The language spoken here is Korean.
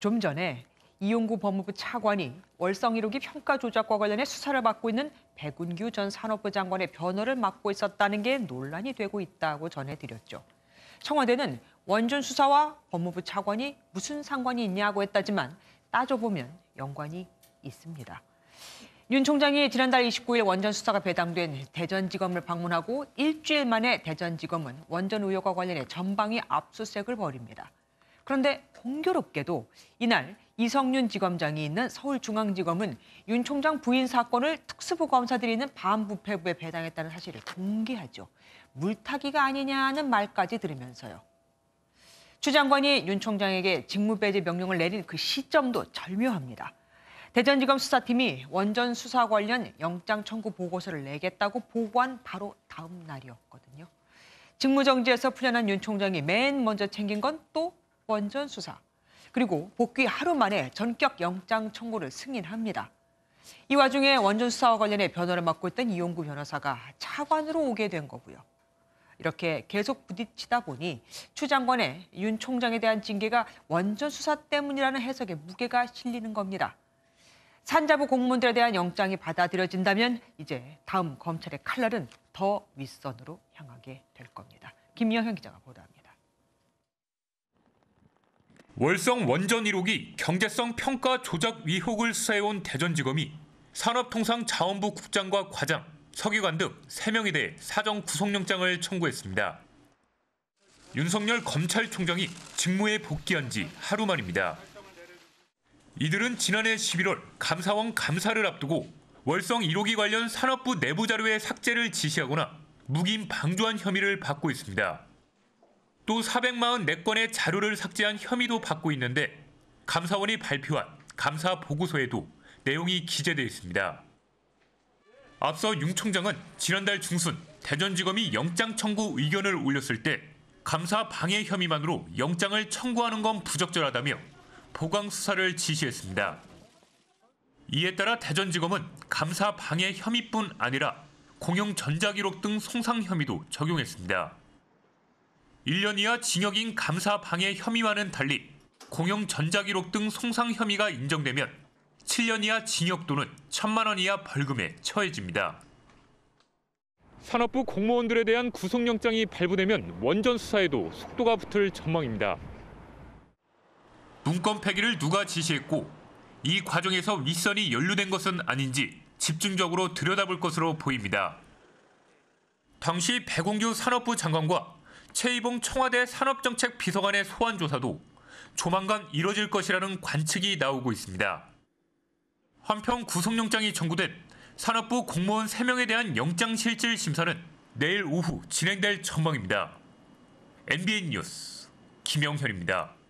좀 전에 이용구 법무부 차관이 월성 1호기 평가 조작과 관련해 수사를 받고 있는 백운규 전 산업부 장관의 변호를 맡고 있었다는 게 논란이 되고 있다고 전해드렸죠. 청와대는 원전 수사와 법무부 차관이 무슨 상관이 있냐고 했다지만 따져보면 연관이 있습니다. 윤 총장이 지난달 29일 원전 수사가 배당된 대전지검을 방문하고 일주일 만에 대전지검은 원전 의혹과 관련해 전방위 압수수색을 벌입니다. 그런데 공교롭게도 이날 이성윤 지검장이 있는 서울중앙지검은 윤 총장 부인 사건을 특수부 검사들이 있는 반부패부에 배당했다는 사실을 공개하죠. 물타기가 아니냐는 말까지 들으면서요. 추 장관이 윤 총장에게 직무배제 명령을 내린 그 시점도 절묘합니다. 대전지검 수사팀이 원전 수사 관련 영장 청구 보고서를 내겠다고 보고한 바로 다음 날이었거든요. 직무정지에서 풀려난 윤 총장이 맨 먼저 챙긴 건 또 원전 수사. 그리고 복귀 하루 만에 전격 영장 청구를 승인합니다. 이 와중에 원전 수사와 관련해 변호를 맡고 있던 이용구 변호사가 차관으로 오게 된 거고요. 이렇게 계속 부딪히다 보니 추 장관의 윤 총장에 대한 징계가 원전 수사 때문이라는 해석에 무게가 실리는 겁니다. 산자부 공무원들에 대한 영장이 받아들여진다면 이제 다음 검찰의 칼날은 더 윗선으로 향하게 될 겁니다. 김영현 기자가 보도합니다. 월성 원전 1호기 경제성 평가 조작 의혹을 수사해온 대전지검이 산업통상자원부 국장과 과장, 서기관 등 3명에 대해 사정 구속영장을 청구했습니다. 윤석열 검찰총장이 직무에 복귀한 지 하루 만입니다. 이들은 지난해 11월 감사원 감사를 앞두고 월성 1호기 관련 산업부 내부 자료의 삭제를 지시하거나 묵인 방조한 혐의를 받고 있습니다. 또 444건의 자료를 삭제한 혐의도 받고 있는데 감사원이 발표한 감사 보고서에도 내용이 기재되어 있습니다. 앞서 윤 총장은 지난달 중순 대전지검이 영장 청구 의견을 올렸을 때 감사 방해 혐의만으로 영장을 청구하는 건 부적절하다며 보강 수사를 지시했습니다. 이에 따라 대전지검은 감사 방해 혐의뿐 아니라 공용 전자기록 등 손상 혐의도 적용했습니다. 1년 이하 징역인 감사 방해 혐의와는 달리 공용 전자기록 등 손상 혐의가 인정되면 7년 이하 징역 또는 1,000만 원 이하 벌금에 처해집니다. 산업부 공무원들에 대한 구속영장이 발부되면 원전 수사에도 속도가 붙을 전망입니다. 문건 폐기를 누가 지시했고 이 과정에서 윗선이 연루된 것은 아닌지 집중적으로 들여다볼 것으로 보입니다. 당시 백운규 산업부 장관과 최이봉 청와대 산업정책 비서관의 소환 조사도 조만간 이뤄질 것이라는 관측이 나오고 있습니다. 한편 구속영장이 청구된 산업부 공무원 3명에 대한 영장실질 심사는 내일 오후 진행될 전망입니다. MBN 뉴스 김영현입니다.